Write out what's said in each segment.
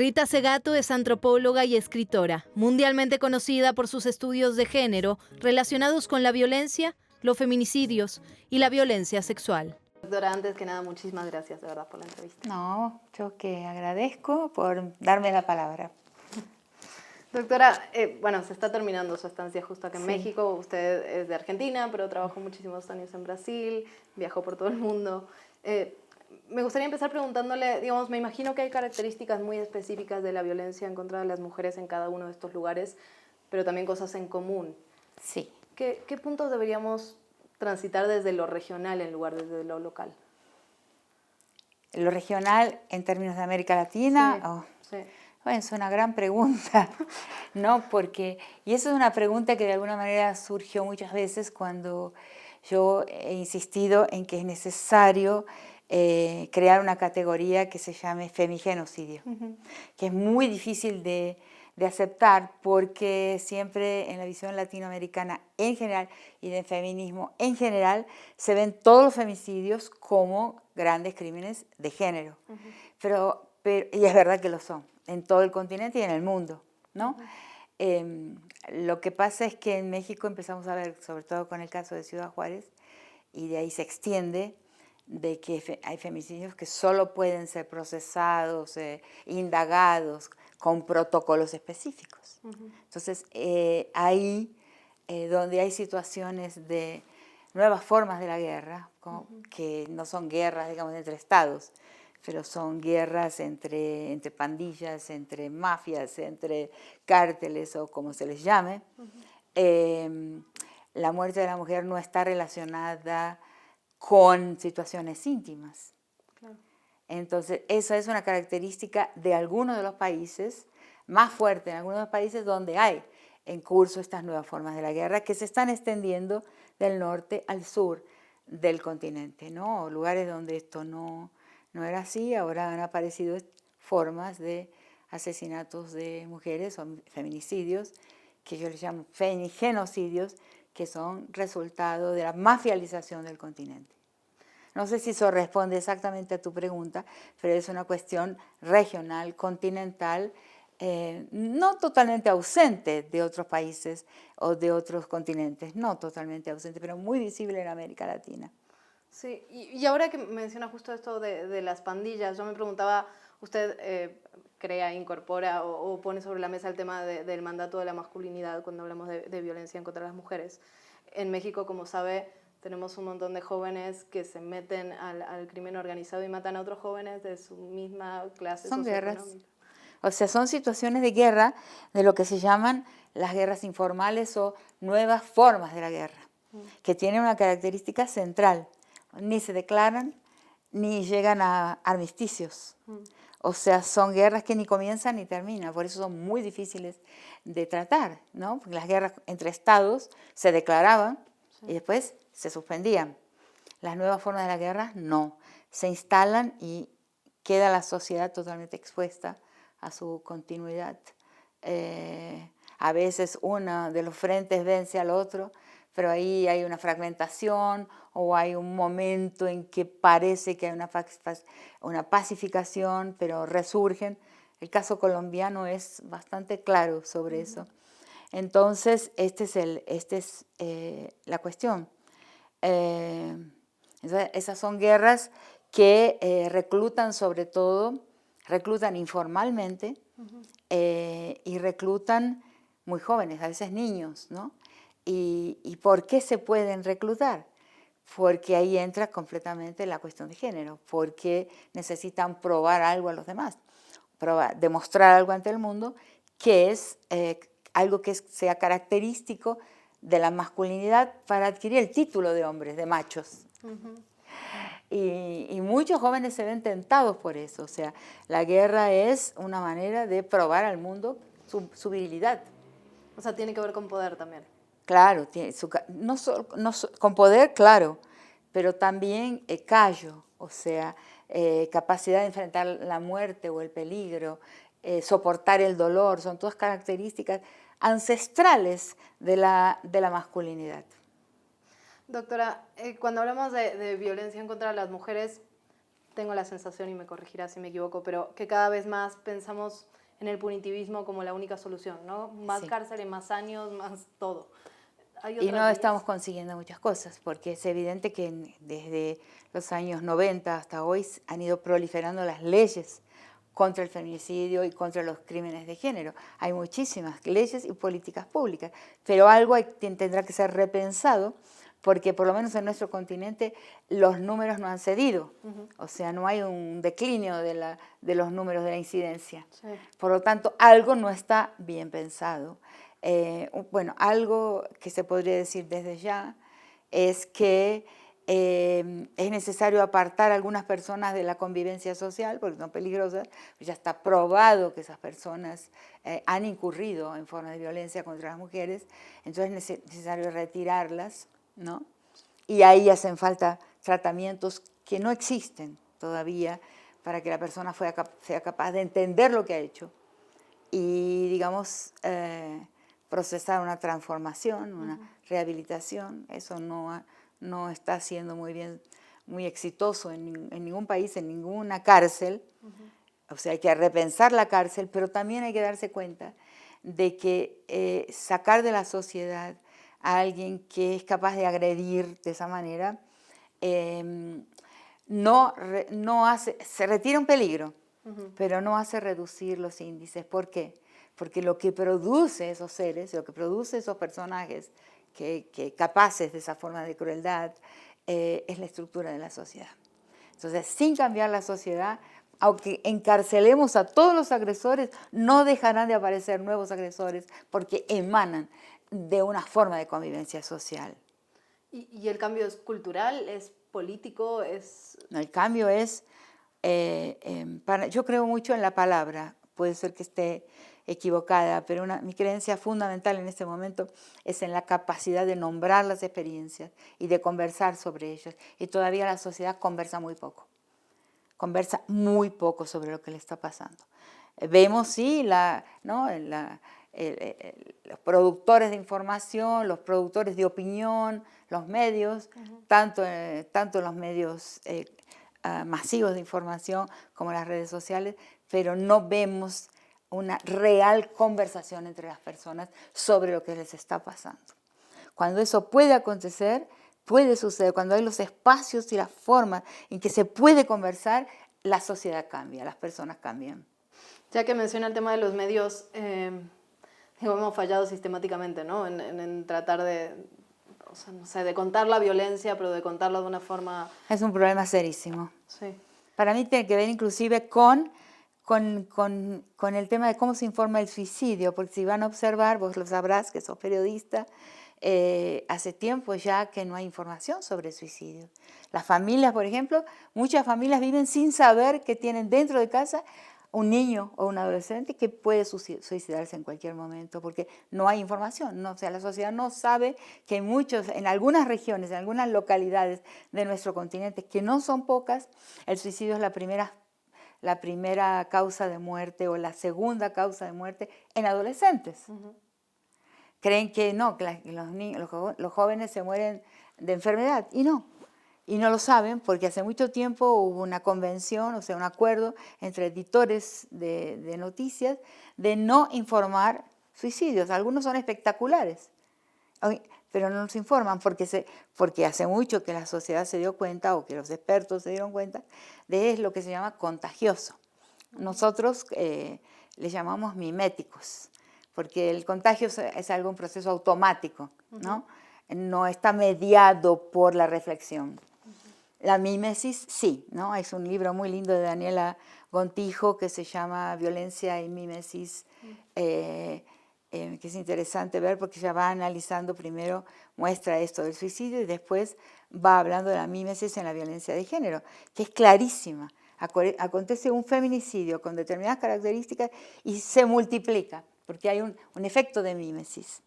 Rita Segato es antropóloga y escritora, mundialmente conocida por sus estudios de género relacionados con la violencia, los feminicidios y la violencia sexual. Doctora, antes que nada, muchísimas gracias de verdad por la entrevista. No, yo que agradezco por darme la palabra. Doctora, bueno, se está terminando su estancia justo acá en Sí. México. Usted es de Argentina, pero trabajó muchísimos años en Brasil, viajó por todo el mundo. Me gustaría empezar preguntándole, digamos, me imagino que hay características muy específicas de la violencia en contra de las mujeres en cada uno de estos lugares, pero también cosas en común. Sí. ¿Qué puntos deberíamos transitar desde lo regional en lugar de desde lo local? Lo regional en términos de América Latina, Sí. Bueno, es una gran pregunta, ¿no? Y eso es una pregunta que de alguna manera surgió muchas veces cuando yo he insistido en que es necesario crear una categoría que se llame femigenocidio, que es muy difícil de aceptar porque siempre en la visión latinoamericana en general y del feminismo en general se ven todos los femicidios como grandes crímenes de género. Y es verdad que lo son, en todo el continente y en el mundo, ¿no? Lo que pasa es que en México empezamos a ver, sobre todo con el caso de Ciudad Juárez, y de ahí se extiende, de que hay femicidios que solo pueden ser procesados, indagados, con protocolos específicos. Entonces, ahí donde hay situaciones de nuevas formas de la guerra, que no son guerras, digamos, entre estados, pero son guerras entre pandillas, entre mafias, entre cárteles o como se les llame. La muerte de la mujer no está relacionada con situaciones íntimas. Claro. Entonces, esa es una característica de algunos de los países, más fuerte en algunos de los países donde hay en curso estas nuevas formas de la guerra que se están extendiendo del norte al sur del continente, ¿no? Lugares donde esto no era así, ahora han aparecido formas de asesinatos de mujeres o feminicidios, que yo les llamo femigenocidios, que son resultado de la mafialización del continente. No sé si eso responde exactamente a tu pregunta, pero es una cuestión regional, continental, no totalmente ausente de otros países o de otros continentes, no totalmente ausente, pero muy visible en América Latina. Sí, y ahora que menciona justo esto de las pandillas, yo me preguntaba, usted crea, incorpora o pone sobre la mesa el tema del mandato de la masculinidad cuando hablamos de violencia en contra de las mujeres. En México, como sabe, tenemos un montón de jóvenes que se meten al crimen organizado y matan a otros jóvenes de su misma clase socioeconómica. Son guerras. O sea, son situaciones de guerra, de lo que se llaman las guerras informales o nuevas formas de la guerra, que tienen una característica central. Ni se declaran, ni llegan a armisticios. O sea, son guerras que ni comienzan ni terminan, por eso son muy difíciles de tratar, ¿no? Porque las guerras entre estados se declaraban y después se suspendían. Las nuevas formas de la guerra no, se instalan y queda la sociedad totalmente expuesta a su continuidad. A veces uno de los frentes vence al otro, pero ahí hay una fragmentación o hay un momento en que parece que hay una pacificación, pero resurgen. El caso colombiano es bastante claro sobre eso. Entonces, esta es la cuestión. Esas son guerras que reclutan sobre todo, reclutan informalmente y reclutan muy jóvenes, a veces niños, ¿no? ¿Y por qué se pueden reclutar? Porque ahí entra completamente la cuestión de género, porque necesitan probar algo a los demás, demostrar algo ante el mundo que es algo que sea característico de la masculinidad para adquirir el título de hombres, de machos. Y muchos jóvenes se ven tentados por eso. O sea, la guerra es una manera de probar al mundo su virilidad. O sea, tiene que ver con poder también. Claro, con poder, claro, pero también callo, o sea, capacidad de enfrentar la muerte o el peligro, soportar el dolor, son todas características ancestrales de la masculinidad. Doctora, cuando hablamos de violencia en contra de las mujeres, tengo la sensación, y me corregirá si me equivoco, pero que cada vez más pensamos en el punitivismo como la única solución, ¿no? Más Sí. cárceles, más años, más todo. ¿Hay Y otras no vías? estamos consiguiendo muchas cosas, porque es evidente que desde los años 90 hasta hoy han ido proliferando las leyes contra el feminicidio y contra los crímenes de género. Hay muchísimas leyes y políticas públicas, pero algo tendrá que ser repensado, porque por lo menos en nuestro continente los números no han cedido. O sea, no hay un declinio de los números de la incidencia. Sí. Por lo tanto, algo no está bien pensado. Bueno, algo que se podría decir desde ya es que es necesario apartar a algunas personas de la convivencia social porque son peligrosas. Ya está probado que esas personas han incurrido en formas de violencia contra las mujeres, entonces es necesario retirarlas, ¿no? Y ahí hacen falta tratamientos que no existen todavía para que la persona sea capaz de entender lo que ha hecho y, digamos, procesar una transformación, una rehabilitación. Eso no está siendo muy exitoso en ningún país, en ninguna cárcel. O sea, hay que repensar la cárcel, pero también hay que darse cuenta de que sacar de la sociedad a alguien que es capaz de agredir de esa manera se retira un peligro, pero no hace reducir los índices. ¿Por qué? Porque lo que produce esos seres, lo que produce esos personajes que capaces de esa forma de crueldad, es la estructura de la sociedad. Entonces, sin cambiar la sociedad, aunque encarcelemos a todos los agresores, no dejarán de aparecer nuevos agresores porque emanan de una forma de convivencia social. ¿Y el cambio es cultural, es político, es...? No, el cambio es, yo creo mucho en la palabra, puede ser que esté equivocada, pero mi creencia fundamental en este momento es en la capacidad de nombrar las experiencias y de conversar sobre ellas. Y todavía la sociedad conversa muy poco sobre lo que le está pasando. Vemos, sí, los productores de información, los productores de opinión, los medios, tanto los medios masivos de información como las redes sociales, pero no vemos una real conversación entre las personas sobre lo que les está pasando. Cuando eso puede acontecer, puede suceder, cuando hay los espacios y las formas en que se puede conversar, la sociedad cambia, las personas cambian. Ya que menciona el tema de los medios, hemos fallado sistemáticamente, ¿no? En tratar de, o sea, no sé, de contar la violencia, pero de contarla de una forma... Es un problema serísimo. Sí. Para mí tiene que ver inclusive con el tema de cómo se informa el suicidio, porque si van a observar, vos lo sabrás, que sos periodista, hace tiempo ya que no hay información sobre el suicidio. Las familias, por ejemplo, muchas familias viven sin saber que tienen dentro de casa un niño o un adolescente que puede suicidarse en cualquier momento, porque no hay información, ¿no? O sea, la sociedad no sabe que en algunas regiones, en algunas localidades de nuestro continente, que no son pocas, el suicidio es la primera causa de muerte o la segunda causa de muerte en adolescentes. Creen que no, que los jóvenes se mueren de enfermedad, y no lo saben porque hace mucho tiempo hubo una convención, o sea, un acuerdo entre editores de noticias de no informar suicidios. Algunos son espectaculares, pero no nos informan porque hace mucho que la sociedad se dio cuenta, o que los expertos se dieron cuenta, de lo que se llama contagioso. Nosotros le llamamos miméticos, porque el contagio es un proceso automático, ¿no? No está mediado por la reflexión. La mímesis, sí, ¿no? Es un libro muy lindo de Daniela Gontijo que se llama Violencia y Mímesis, que es interesante ver porque ella va analizando primero, muestra esto del suicidio y después va hablando de la mímesis en la violencia de género, que es clarísima. Acontece un feminicidio con determinadas características y se multiplica, porque hay un efecto de mímesis.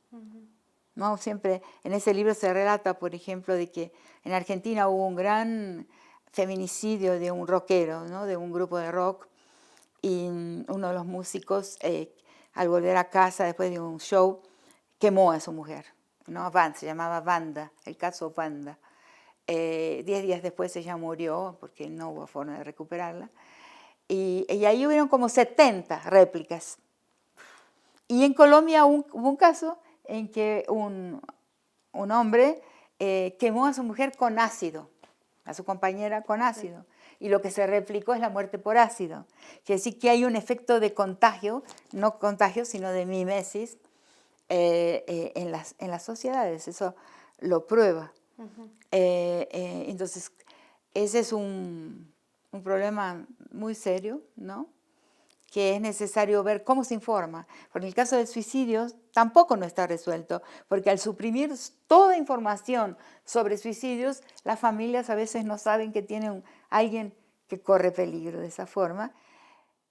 ¿No? Siempre en ese libro se relata, por ejemplo, de que en Argentina hubo un gran feminicidio de un rockero, ¿no? De un grupo de rock, y uno de los músicos, al volver a casa después de un show, quemó a su mujer, ¿no? Se llamaba Wanda, el caso Wanda. 10 días después ella murió porque no hubo forma de recuperarla. Y ahí hubieron como 70 réplicas. Y en Colombia hubo un caso en que un hombre quemó a su mujer con ácido, a su compañera con ácido. Y lo que se replicó es la muerte por ácido. Quiere decir que hay un efecto de contagio, no contagio, sino de mimesis en las sociedades. Eso lo prueba. Entonces, ese es un problema muy serio, ¿no? Que es necesario ver cómo se informa. Porque en el caso del suicidio tampoco no está resuelto, porque al suprimir toda información sobre suicidios, las familias a veces no saben que tienen alguien que corre peligro de esa forma.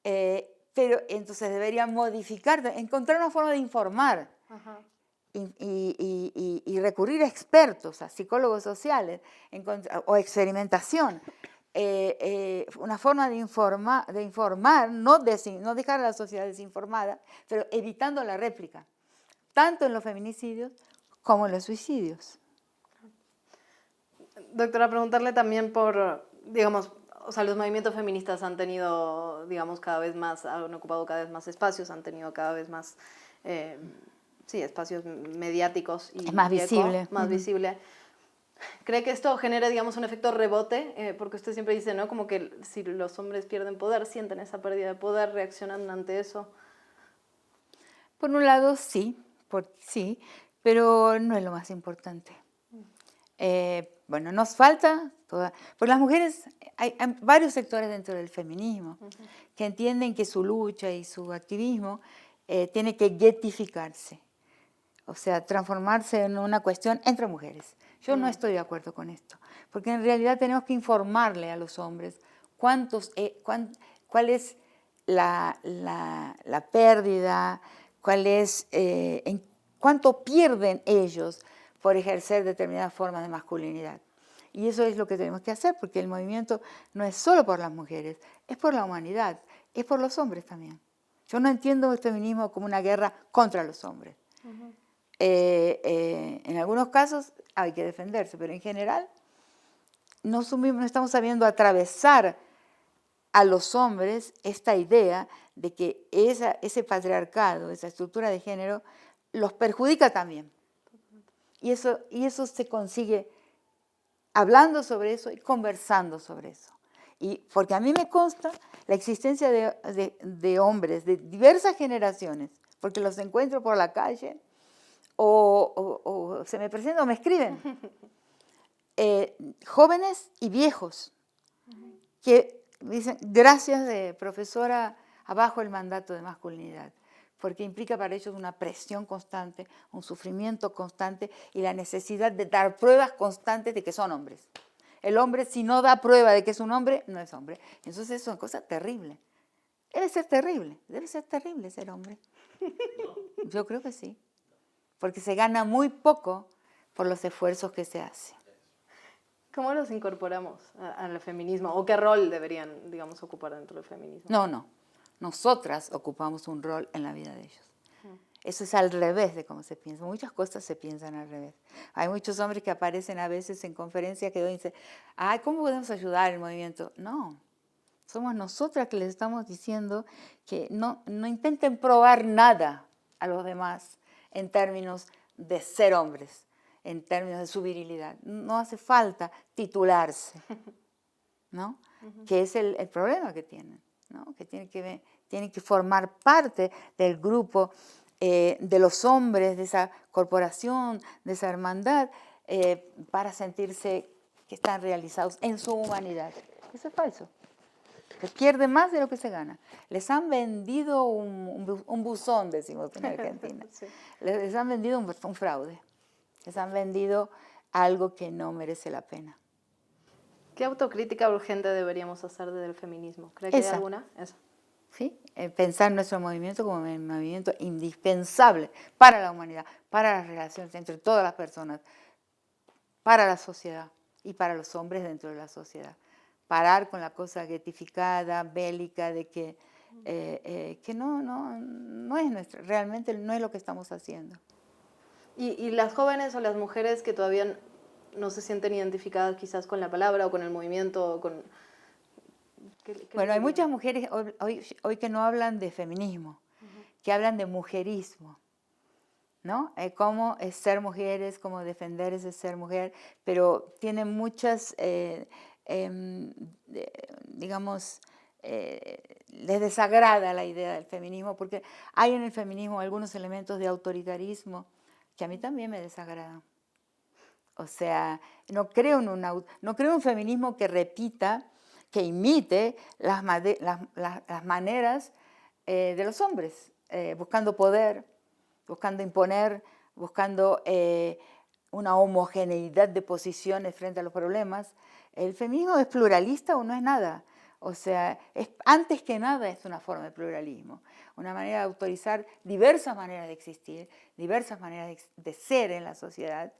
Pero entonces deberían modificar, encontrar una forma de informar. Ajá. Y recurrir a expertos, a psicólogos sociales o experimentación. Una forma de informar, no dejar a la sociedad desinformada, pero evitando la réplica, tanto en los feminicidios como en los suicidios. Doctora, preguntarle también por, digamos, o sea, los movimientos feministas han tenido, digamos, han ocupado cada vez más espacios, han tenido cada vez más, espacios mediáticos y es más visible. Más visible. ¿Cree que esto genera, digamos, un efecto rebote? Porque usted siempre dice, ¿no? Como que si los hombres pierden poder, sienten esa pérdida de poder, reaccionan ante eso. Por un lado, sí, pero no es lo más importante. Bueno, nos falta, porque las mujeres, hay varios sectores dentro del feminismo que entienden que su lucha y su activismo tiene que getificarse, o sea, transformarse en una cuestión entre mujeres. Yo no estoy de acuerdo con esto, porque en realidad tenemos que informarle a los hombres cuál es la pérdida, cuánto pierden ellos por ejercer determinadas formas de masculinidad. Y eso es lo que tenemos que hacer, porque el movimiento no es solo por las mujeres, es por la humanidad, es por los hombres también. Yo no entiendo el feminismo como una guerra contra los hombres. En algunos casos hay que defenderse, pero en general no estamos sabiendo atravesar a los hombres esta idea de que ese patriarcado, esa estructura de género, los perjudica también. Y eso se consigue hablando sobre eso y conversando sobre eso. Y porque a mí me consta la existencia de hombres de diversas generaciones, porque los encuentro por la calle o se me presentan o me escriben, jóvenes y viejos, que dicen, gracias profesora, abajo el mandato de masculinidad, porque implica para ellos una presión constante, un sufrimiento constante y la necesidad de dar pruebas constantes de que son hombres. El hombre, si no da prueba de que es un hombre, no es hombre. Entonces eso es una cosa terrible. Debe ser terrible ser hombre. Yo creo que sí, porque se gana muy poco por los esfuerzos que se hacen. ¿Cómo los incorporamos al feminismo? ¿O qué rol deberían, digamos, ocupar dentro del feminismo? No. Nosotras ocupamos un rol en la vida de ellos. Eso es al revés de cómo se piensa. Muchas cosas se piensan al revés. Hay muchos hombres que aparecen a veces en conferencias que dicen, ay, ¿cómo podemos ayudar el movimiento? No, somos nosotras que les estamos diciendo que no intenten probar nada a los demás en términos de ser hombres, en términos de su virilidad. No hace falta titularse, ¿no? Que es el problema que tienen, ¿no? Que tienen que formar parte del grupo de los hombres, de esa corporación, de esa hermandad, para sentirse que están realizados en su humanidad. Eso es falso. Se pierde más de lo que se gana. Les han vendido un buzón, decimos en Argentina. Sí. Les han vendido un fraude. Les han vendido algo que no merece la pena. ¿Qué autocrítica urgente deberíamos hacer desde el feminismo? ¿Cree que hay alguna? Esa. ¿Sí? Pensar nuestro movimiento como un movimiento indispensable para la humanidad, para las relaciones entre todas las personas, para la sociedad y para los hombres dentro de la sociedad. Parar con la cosa guetificada, bélica, de que no es nuestro, realmente no es lo que estamos haciendo. ¿Y las jóvenes o las mujeres que todavía no se sienten identificadas quizás con la palabra o con el movimiento. Bueno, hay muchas mujeres hoy que no hablan de feminismo, que hablan de mujerismo, ¿no? Cómo es ser mujeres, cómo defender ese ser mujer, pero tienen muchas, digamos, les desagrada la idea del feminismo, porque hay en el feminismo algunos elementos de autoritarismo que a mí también me desagradan. O sea, no creo en un feminismo que repita, que imite las maneras de los hombres, buscando poder, buscando imponer, buscando una homogeneidad de posiciones frente a los problemas. ¿El feminismo es pluralista o no es nada? O sea, antes que nada es una forma de pluralismo, una manera de autorizar diversas maneras de existir, diversas maneras de ser en la sociedad,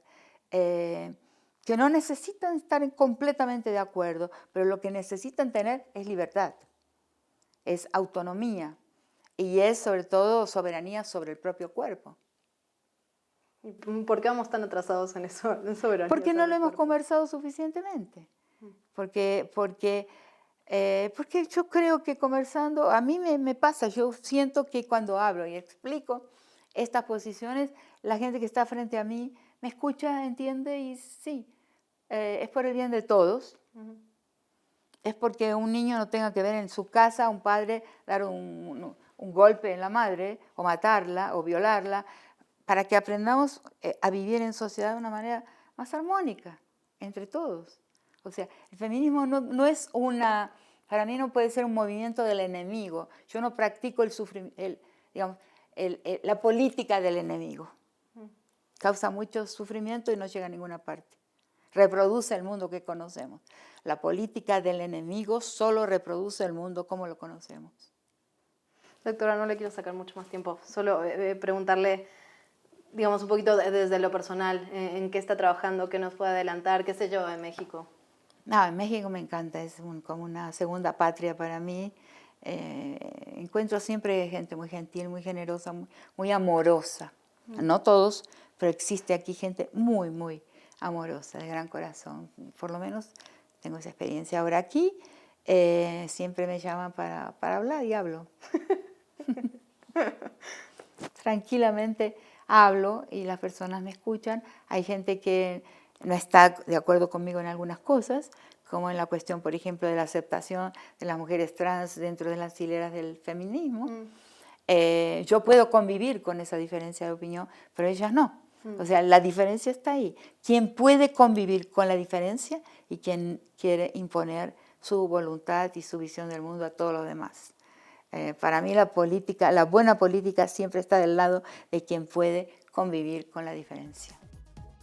que no necesitan estar completamente de acuerdo, pero lo que necesitan tener es libertad, es autonomía y es sobre todo soberanía sobre el propio cuerpo. ¿Por qué vamos tan atrasados en eso, en soberanía? Porque no lo hemos conversado suficientemente. Porque yo creo que conversando, a mí me pasa, yo siento que cuando hablo y explico estas posiciones, la gente que está frente a mí me escucha, entiende y sí, es por el bien de todos. Es porque un niño no tenga que ver en su casa a un padre dar un golpe en la madre o matarla o violarla, para que aprendamos a vivir en sociedad de una manera más armónica entre todos. O sea, el feminismo no es para mí no puede ser un movimiento del enemigo. Yo no practico la política del enemigo. Causa mucho sufrimiento y no llega a ninguna parte. Reproduce el mundo que conocemos. La política del enemigo solo reproduce el mundo como lo conocemos. Doctora, no le quiero sacar mucho más tiempo. Solo preguntarle, digamos, un poquito desde lo personal, en qué está trabajando, qué nos puede adelantar, qué sé yo, en México. No, en México me encanta, es como una segunda patria para mí. Encuentro siempre gente muy gentil, muy generosa, muy amorosa. No todos, pero existe aquí gente muy, muy amorosa, de gran corazón. Por lo menos tengo esa experiencia. Ahora aquí siempre me llaman para hablar y hablo. Tranquilamente hablo y las personas me escuchan. Hay gente que no está de acuerdo conmigo en algunas cosas, como en la cuestión, por ejemplo, de la aceptación de las mujeres trans dentro de las hileras del feminismo. Yo puedo convivir con esa diferencia de opinión, pero ellas no. O sea, la diferencia está ahí. ¿Quién puede convivir con la diferencia y quién quiere imponer su voluntad y su visión del mundo a todos los demás? Para mí la buena política siempre está del lado de quien puede convivir con la diferencia.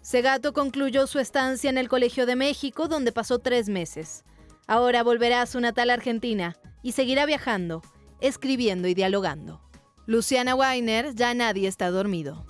Segato concluyó su estancia en el Colegio de México, donde pasó 3 meses. Ahora volverá a su natal Argentina y seguirá viajando, escribiendo y dialogando. Luciana Weiner, Ya nadie está dormido.